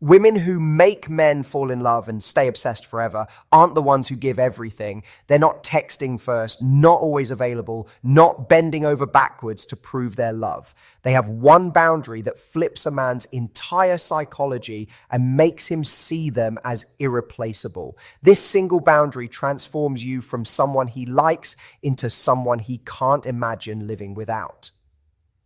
Women who make men fall in love and stay obsessed forever aren't the ones who give everything. They're not texting first, not always available, not bending over backwards to prove their love. They have one boundary that flips a man's entire psychology and makes him see them as irreplaceable. This single boundary transforms you from someone he likes into someone he can't imagine living without.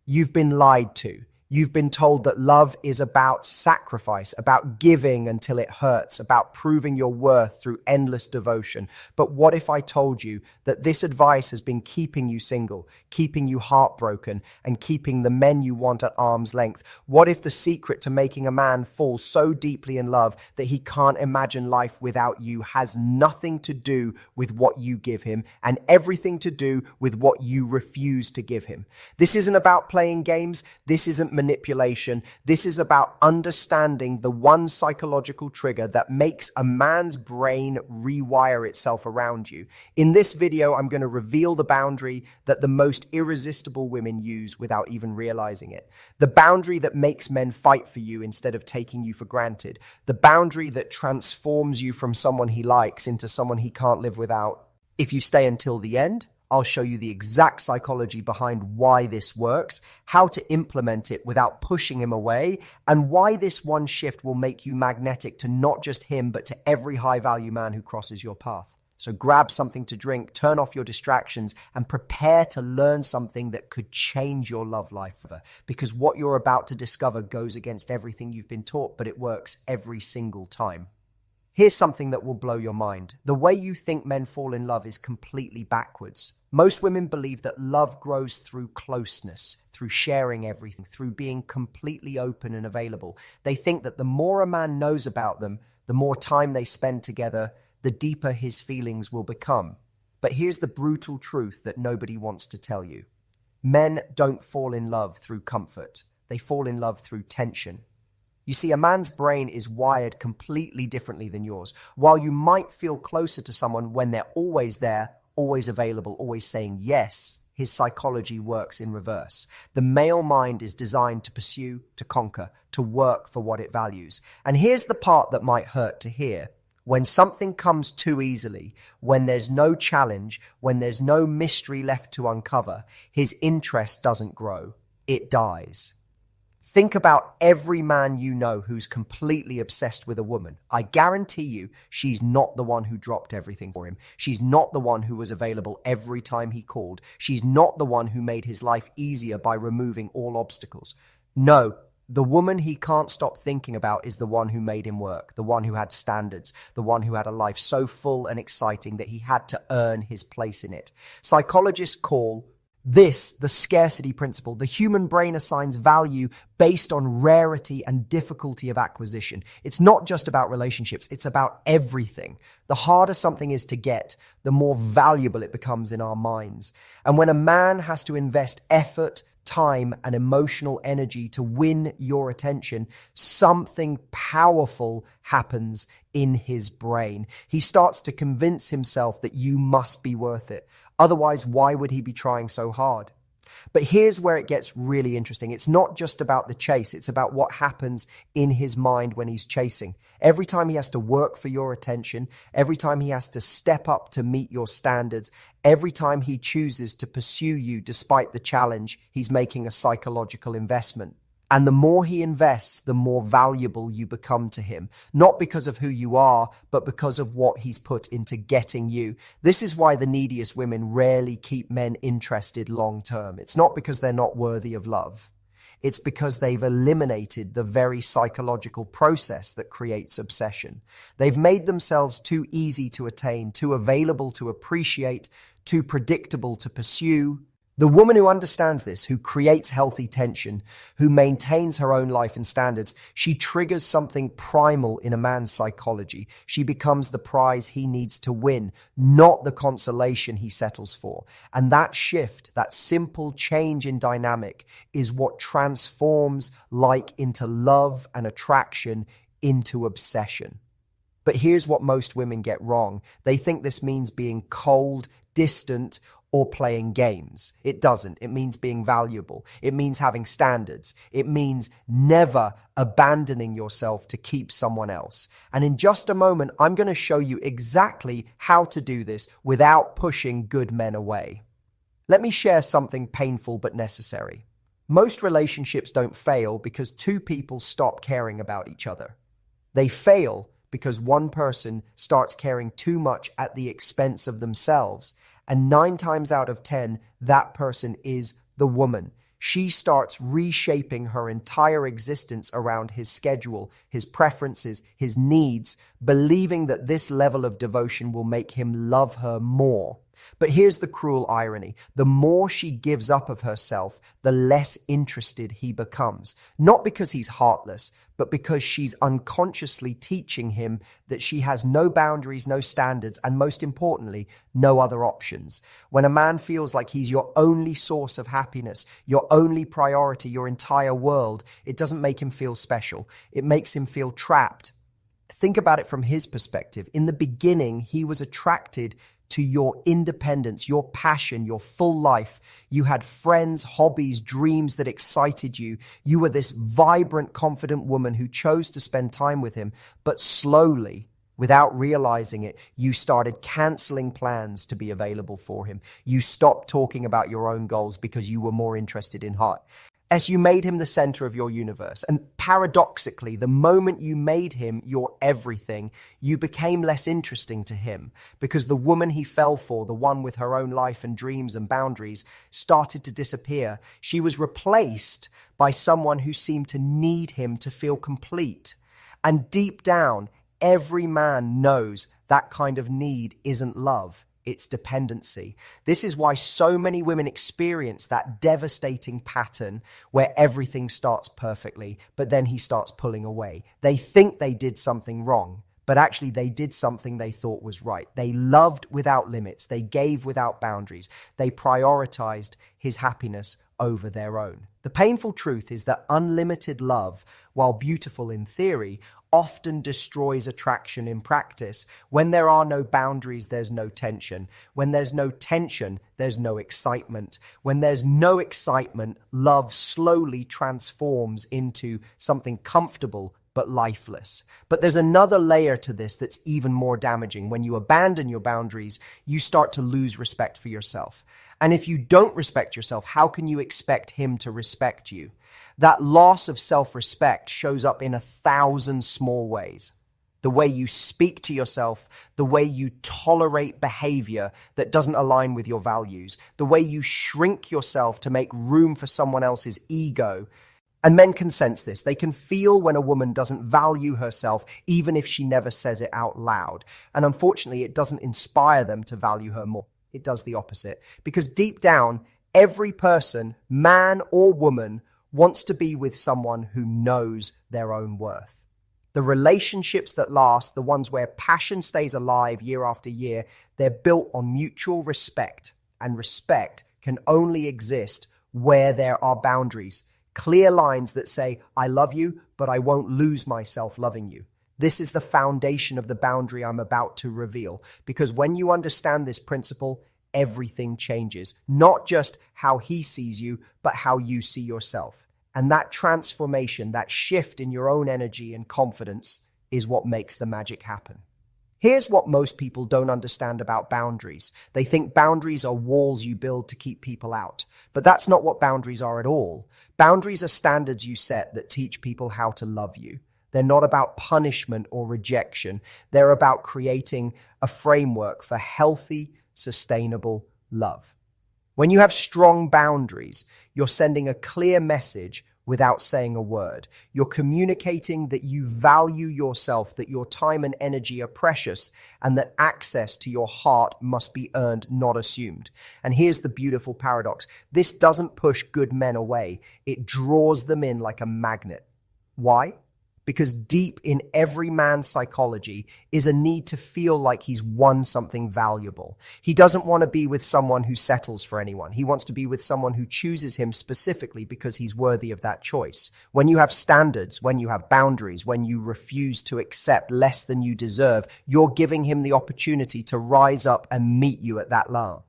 You've been lied to. You've been told that love is about sacrifice, about giving until it hurts, about proving your worth through endless devotion. But what if I told you that this advice has been keeping you single, keeping you heartbroken, and keeping the men you want at arm's length? What if the secret to making a man fall so deeply in love that he can't imagine life without you has nothing to do with what you give him and everything to do with what you refuse to give him? This isn't about playing games. This isn't manipulation. This is about understanding the one psychological trigger that makes a man's brain rewire itself around you. In this video, I'm going to reveal the boundary that the most irresistible women use without even realizing it. The boundary that makes men fight for you instead of taking you for granted. The boundary that transforms you from someone he likes into someone he can't live without. If you stay until the end, I'll show you the exact psychology behind why this works, how to implement it without pushing him away, and why this one shift will make you magnetic to not just him, but to every high-value man who crosses your path. So grab something to drink, turn off your distractions, and prepare to learn something that could change your love life forever. Because what you're about to discover goes against everything you've been taught, but it works every single time. Here's something that will blow your mind. The way you think men fall in love is completely backwards. Most women believe that love grows through closeness, through sharing everything, through being completely open and available. They think that the more a man knows about them, the more time they spend together, the deeper his feelings will become. But here's the brutal truth that nobody wants to tell you. Men don't fall in love through comfort. They fall in love through tension. You see, a man's brain is wired completely differently than yours. While you might feel closer to someone when they're always there, always available, always saying yes, his psychology works in reverse. The male mind is designed to pursue, to conquer, to work for what it values. And here's the part that might hurt to hear. When something comes too easily, when there's no challenge, when there's no mystery left to uncover, his interest doesn't grow. It dies. Think about every man you know who's completely obsessed with a woman. I guarantee you she's not the one who dropped everything for him. She's not the one who was available every time he called. She's not the one who made his life easier by removing all obstacles. No, the woman he can't stop thinking about is the one who made him work, the one who had standards, the one who had a life so full and exciting that he had to earn his place in it. Psychologists call this the scarcity principle. The human brain assigns value based on rarity and difficulty of acquisition. It's not just about relationships, it's about everything. The harder something is to get, the more valuable it becomes in our minds. And when a man has to invest effort, time, and emotional energy to win your attention, something powerful happens in his brain. He starts to convince himself that you must be worth it. Otherwise, why would he be trying so hard? But here's where it gets really interesting. It's not just about the chase. It's about what happens in his mind when he's chasing. Every time he has to work for your attention, every time he has to step up to meet your standards, every time he chooses to pursue you despite the challenge, he's making a psychological investment. And the more he invests, the more valuable you become to him. Not because of who you are, but because of what he's put into getting you. This is why the neediest women rarely keep men interested long term. It's not because they're not worthy of love. It's because they've eliminated the very psychological process that creates obsession. They've made themselves too easy to attain, too available to appreciate, too predictable to pursue. The woman who understands this, who creates healthy tension, who maintains her own life and standards, she triggers something primal in a man's psychology. She becomes the prize he needs to win, not the consolation he settles for. And that shift, that simple change in dynamic, is what transforms like into love and attraction into obsession. But here's what most women get wrong. They think this means being cold, distant, or playing games. It doesn't. It means being valuable. It means having standards. It means never abandoning yourself to keep someone else. And in just a moment, I'm going to show you exactly how to do this without pushing good men away. Let me share something painful but necessary. Most relationships don't fail because two people stop caring about each other. They fail because one person starts caring too much at the expense of themselves. And 9 times out of 10, that person is the woman. She starts reshaping her entire existence around his schedule, his preferences, his needs, believing that this level of devotion will make him love her more. But here's the cruel irony. The more she gives up of herself, the less interested he becomes. Not because he's heartless, but because she's unconsciously teaching him that she has no boundaries, no standards, and most importantly, no other options. When a man feels like he's your only source of happiness, your only priority, your entire world, it doesn't make him feel special. It makes him feel trapped. Think about it from his perspective. In the beginning, he was attracted to your independence, your passion, your full life. You had friends, hobbies, dreams that excited you. You were this vibrant, confident woman who chose to spend time with him. But slowly, without realizing it, you started canceling plans to be available for him. You stopped talking about your own goals because you were more interested in heart. As you made him the center of your universe. And paradoxically, the moment you made him your everything, you became less interesting to him because the woman he fell for, the one with her own life and dreams and boundaries, started to disappear. She was replaced by someone who seemed to need him to feel complete. And deep down, every man knows that kind of need isn't love. It's dependency. This is why so many women experience that devastating pattern where everything starts perfectly, but then he starts pulling away. They think they did something wrong, but actually they did something they thought was right. They loved without limits. They gave without boundaries. They prioritized his happiness over their own. The painful truth is that unlimited love, while beautiful in theory, often destroys attraction in practice. When there are no boundaries, there's no tension. When there's no tension, there's no excitement. When there's no excitement, love slowly transforms into something comfortable but lifeless. But there's another layer to this that's even more damaging. When you abandon your boundaries, you start to lose respect for yourself. And if you don't respect yourself, how can you expect him to respect you? That loss of self-respect shows up in 1,000 small ways. The way you speak to yourself, the way you tolerate behavior that doesn't align with your values, the way you shrink yourself to make room for someone else's ego. And men can sense this. They can feel when a woman doesn't value herself, even if she never says it out loud. And unfortunately, it doesn't inspire them to value her more. It does the opposite. Because deep down, every person, man or woman, wants to be with someone who knows their own worth. The relationships that last, the ones where passion stays alive year after year, they're built on mutual respect. And respect can only exist where there are boundaries. Clear lines that say, I love you, but I won't lose myself loving you. This is the foundation of the boundary I'm about to reveal. Because when you understand this principle, everything changes. Not just how he sees you, but how you see yourself. And that transformation, that shift in your own energy and confidence is what makes the magic happen. Here's what most people don't understand about boundaries. They think boundaries are walls you build to keep people out. But that's not what boundaries are at all. Boundaries are standards you set that teach people how to love you. They're not about punishment or rejection. They're about creating a framework for healthy, sustainable love. When you have strong boundaries, you're sending a clear message without saying a word. You're communicating that you value yourself, that your time and energy are precious, and that access to your heart must be earned, not assumed. And here's the beautiful paradox. This doesn't push good men away. It draws them in like a magnet. Why? Because deep in every man's psychology is a need to feel like he's won something valuable. He doesn't want to be with someone who settles for anyone. He wants to be with someone who chooses him specifically because he's worthy of that choice. When you have standards, when you have boundaries, when you refuse to accept less than you deserve, you're giving him the opportunity to rise up and meet you at that level.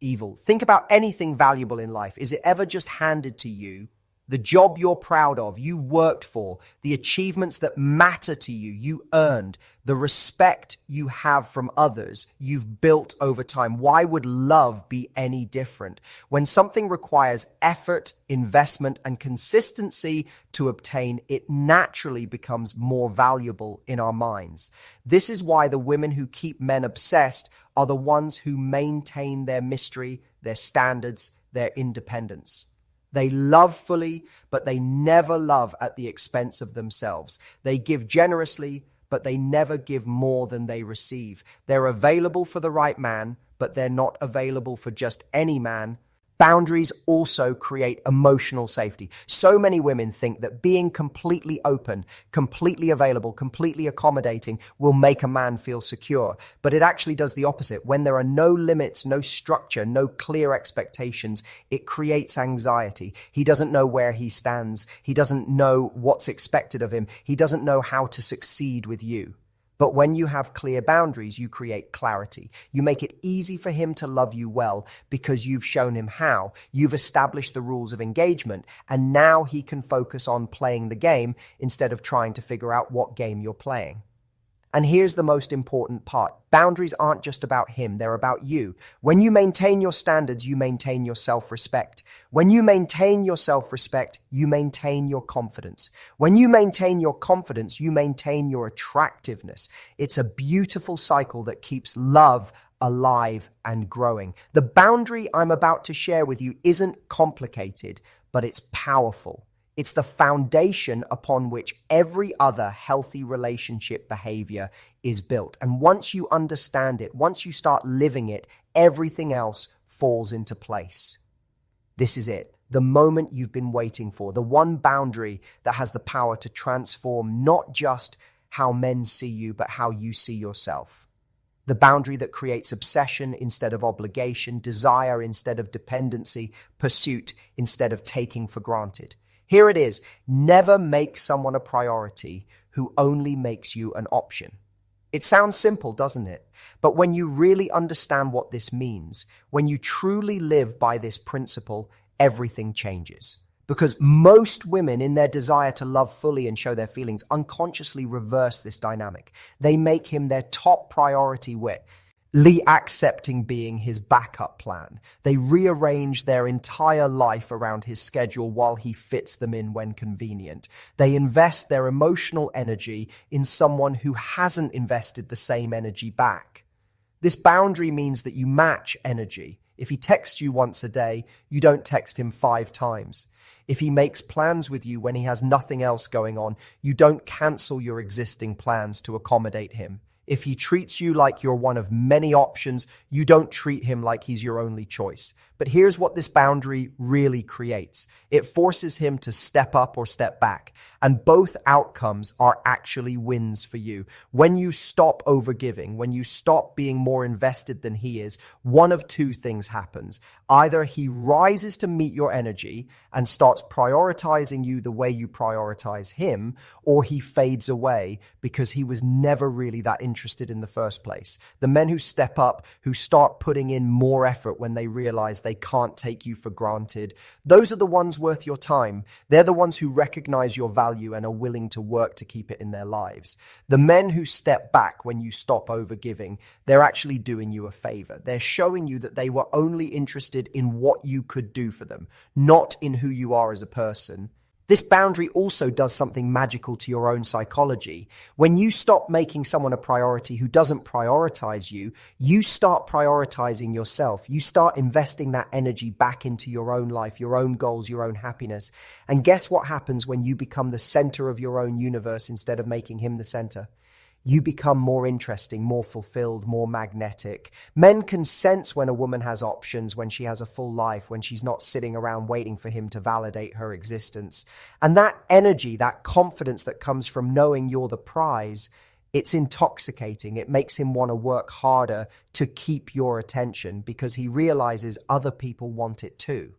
evil. Think about anything valuable in life. Is it ever just handed to you? The job you're proud of, you worked for, the achievements that matter to you, you earned, the respect you have from others, you've built over time. Why would love be any different? When something requires effort, investment, and consistency to obtain, it naturally becomes more valuable in our minds. This is why the women who keep men obsessed are the ones who maintain their mystery, their standards, their independence. They love fully, but they never love at the expense of themselves. They give generously, but they never give more than they receive. They're available for the right man, but they're not available for just any man. Boundaries also create emotional safety. So many women think that being completely open, completely available, completely accommodating will make a man feel secure. But it actually does the opposite. When there are no limits, no structure, no clear expectations, it creates anxiety. He doesn't know where he stands. He doesn't know what's expected of him. He doesn't know how to succeed with you. But when you have clear boundaries, you create clarity. You make it easy for him to love you well because you've shown him how. You've established the rules of engagement, and now he can focus on playing the game instead of trying to figure out what game you're playing. And here's the most important part. Boundaries aren't just about him, they're about you. When you maintain your standards, you maintain your self-respect. When you maintain your self-respect, you maintain your confidence. When you maintain your confidence, you maintain your attractiveness. It's a beautiful cycle that keeps love alive and growing. The boundary I'm about to share with you isn't complicated, but it's powerful. It's the foundation upon which every other healthy relationship behavior is built. And once you understand it, once you start living it, everything else falls into place. This is it, the moment you've been waiting for, the one boundary that has the power to transform not just how men see you, but how you see yourself. The boundary that creates obsession instead of obligation, desire instead of dependency, pursuit instead of taking for granted. Here it is. Never make someone a priority who only makes you an option. It sounds simple, doesn't it? But when you really understand what this means, when you truly live by this principle, everything changes. Because most women, in their desire to love fully and show their feelings, unconsciously reverse this dynamic. They make him their top priority accepting being his backup plan. They rearrange their entire life around his schedule while he fits them in when convenient. They invest their emotional energy in someone who hasn't invested the same energy back. This boundary means that you match energy. If he texts you once a day, you don't text him 5 times. If he makes plans with you when he has nothing else going on, you don't cancel your existing plans to accommodate him. If he treats you like you're one of many options, you don't treat him like he's your only choice. But here's what this boundary really creates. It forces him to step up or step back. And both outcomes are actually wins for you. When you stop overgiving, when you stop being more invested than he is, one of two things happens. Either he rises to meet your energy and starts prioritizing you the way you prioritize him, or he fades away because he was never really that interested in the first place. The men who step up, who start putting in more effort when they realize they can't take you for granted, those are the ones worth your time. They're the ones who recognize your value and are willing to work to keep it in their lives. The men who step back when you stop overgiving, they're actually doing you a favor. They're showing you that they were only interested in what you could do for them, not in who you are as a person. This boundary also does something magical to your own psychology. When you stop making someone a priority who doesn't prioritize you, you start prioritizing yourself. You start investing that energy back into your own life, your own goals, your own happiness. And guess what happens when you become the center of your own universe instead of making him the center? You become more interesting, more fulfilled, more magnetic. Men can sense when a woman has options, when she has a full life, when she's not sitting around waiting for him to validate her existence. And that energy, that confidence that comes from knowing you're the prize, it's intoxicating. It makes him want to work harder to keep your attention because he realizes other people want it too.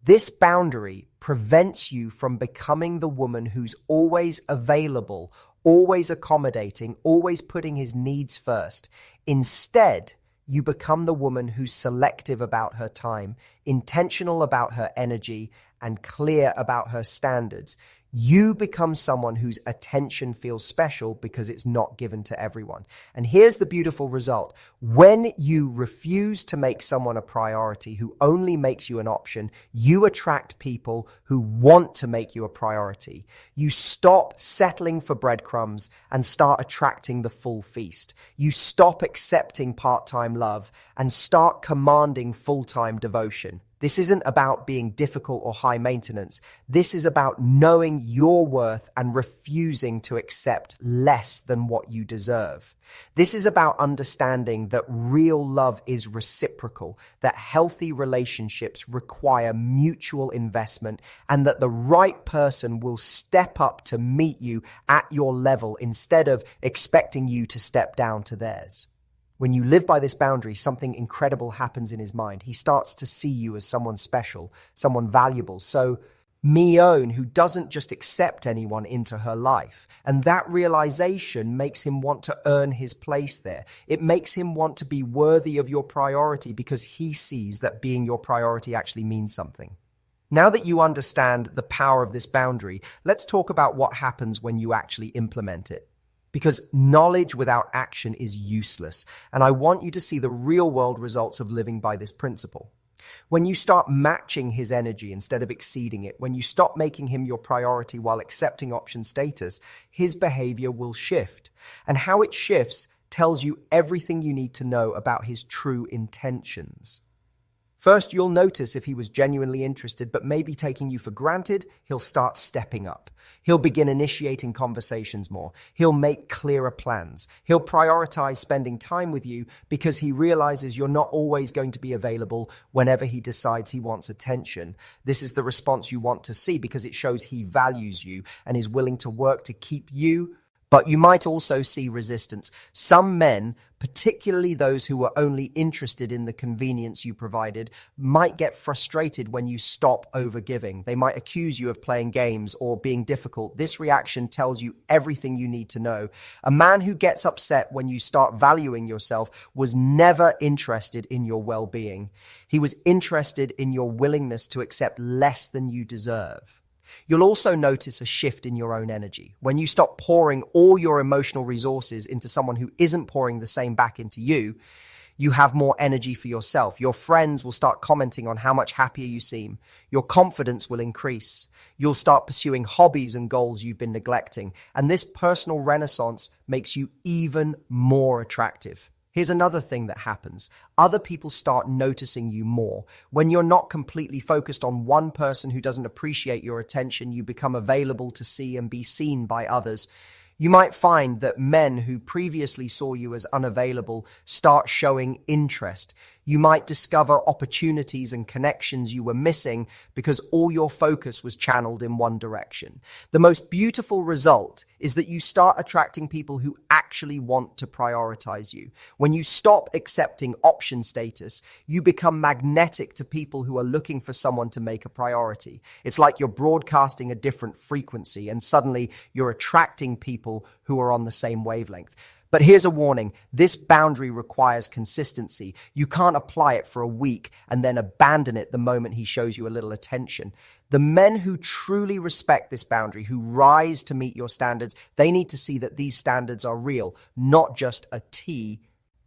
This boundary prevents you from becoming the woman who's always available, always accommodating, always putting his needs first. Instead, you become the woman who's selective about her time, intentional about her energy, and clear about her standards. You become someone whose attention feels special because it's not given to everyone. And here's the beautiful result. When you refuse to make someone a priority who only makes you an option, you attract people who want to make you a priority. You stop settling for breadcrumbs and start attracting the full feast. You stop accepting part-time love and start commanding full-time devotion. This isn't about being difficult or high maintenance. This is about knowing your worth and refusing to accept less than what you deserve. This is about understanding that real love is reciprocal, that healthy relationships require mutual investment, and that the right person will step up to meet you at your level instead of expecting you to step down to theirs. When you live by this boundary, something incredible happens in his mind. He starts to see you as someone special, someone valuable. So Mion, who doesn't just accept anyone into her life. And that realization makes him want to earn his place there. It makes him want to be worthy of your priority because he sees that being your priority actually means something. Now that you understand the power of this boundary, let's talk about what happens when you actually implement it. Because knowledge without action is useless. And I want you to see the real world results of living by this principle. When you start matching his energy instead of exceeding it, when you stop making him your priority while accepting option status, his behavior will shift. And how it shifts tells you everything you need to know about his true intentions. First, you'll notice if he was genuinely interested, but maybe taking you for granted, he'll start stepping up. He'll begin initiating conversations more. He'll make clearer plans. He'll prioritize spending time with you because he realizes you're not always going to be available whenever he decides he wants attention. This is the response you want to see because it shows he values you and is willing to work to keep you. But you might also see resistance. Some men, particularly those who were only interested in the convenience you provided, might get frustrated when you stop overgiving. They might accuse you of playing games or being difficult. This reaction tells you everything you need to know. A man who gets upset when you start valuing yourself was never interested in your well-being. He was interested in your willingness to accept less than you deserve. You'll also notice a shift in your own energy. When you stop pouring all your emotional resources into someone who isn't pouring the same back into you, you have more energy for yourself. Your friends will start commenting on how much happier you seem. Your confidence will increase. You'll start pursuing hobbies and goals you've been neglecting. And this personal renaissance makes you even more attractive. Here's another thing that happens. Other people start noticing you more. When you're not completely focused on one person who doesn't appreciate your attention, you become available to see and be seen by others. You might find that men who previously saw you as unavailable start showing interest. You might discover opportunities and connections you were missing because all your focus was channeled in one direction. The most beautiful result is that you start attracting people who actually want to prioritize you. When you stop accepting option status, you become magnetic to people who are looking for someone to make a priority. It's like you're broadcasting a different frequency and suddenly you're attracting people who are on the same wavelength. But here's a warning. This boundary requires consistency. You can't apply it for a week and then abandon it the moment he shows you a little attention. The men who truly respect this boundary, who rise to meet your standards, they need to see that these standards are real, not just a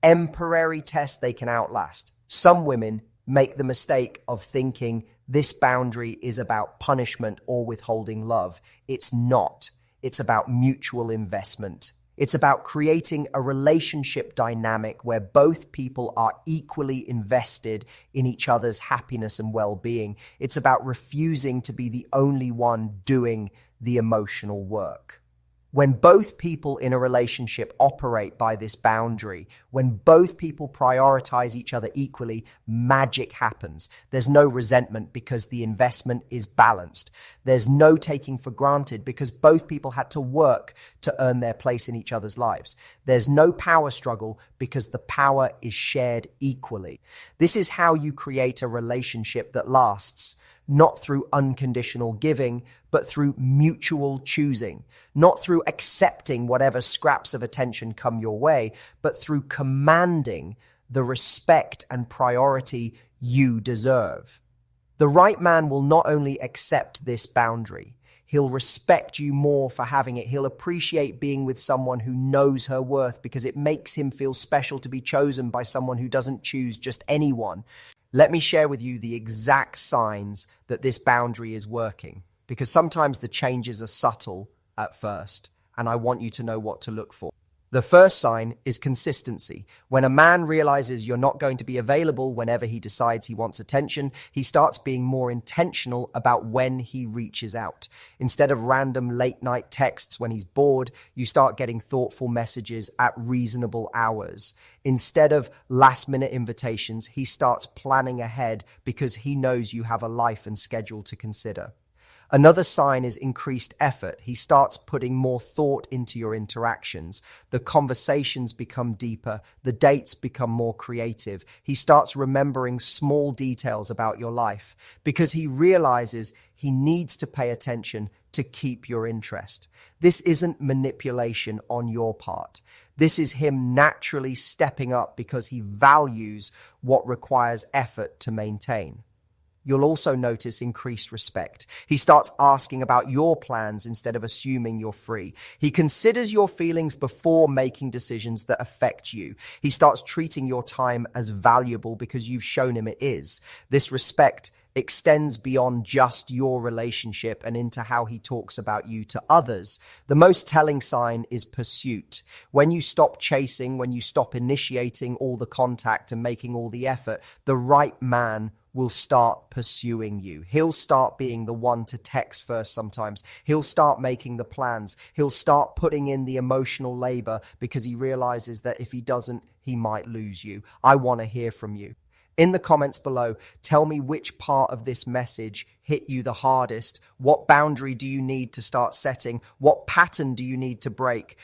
temporary test they can outlast. Some women make the mistake of thinking this boundary is about punishment or withholding love. It's not. It's about mutual investment. It's about creating a relationship dynamic where both people are equally invested in each other's happiness and well-being. It's about refusing to be the only one doing the emotional work. When both people in a relationship operate by this boundary, when both people prioritize each other equally, magic happens. There's no resentment because the investment is balanced. There's no taking for granted because both people had to work to earn their place in each other's lives. There's no power struggle because the power is shared equally. This is how you create a relationship that lasts. Not through unconditional giving, but through mutual choosing. Not through accepting whatever scraps of attention come your way, but through commanding the respect and priority you deserve. The right man will not only accept this boundary, he'll respect you more for having it. He'll appreciate being with someone who knows her worth because it makes him feel special to be chosen by someone who doesn't choose just anyone. Let me share with you the exact signs that this boundary is working, because sometimes the changes are subtle at first, and I want you to know what to look for. The first sign is consistency. When a man realizes you're not going to be available whenever he decides he wants attention, he starts being more intentional about when he reaches out. Instead of random late-night texts when he's bored, you start getting thoughtful messages at reasonable hours. Instead of last-minute invitations, he starts planning ahead because he knows you have a life and schedule to consider. Another sign is increased effort. He starts putting more thought into your interactions. The conversations become deeper. The dates become more creative. He starts remembering small details about your life because he realizes he needs to pay attention to keep your interest. This isn't manipulation on your part. This is him naturally stepping up because he values what requires effort to maintain. You'll also notice increased respect. He starts asking about your plans instead of assuming you're free. He considers your feelings before making decisions that affect you. He starts treating your time as valuable because you've shown him it is. This respect extends beyond just your relationship and into how he talks about you to others. The most telling sign is pursuit. When you stop chasing, when you stop initiating all the contact and making all the effort, the right man will start pursuing you. He'll start being the one to text first sometimes. He'll start making the plans. He'll start putting in the emotional labor because he realizes that if he doesn't, he might lose you. I want to hear from you. In the comments below, tell me which part of this message hit you the hardest. What boundary do you need to start setting? What pattern do you need to break?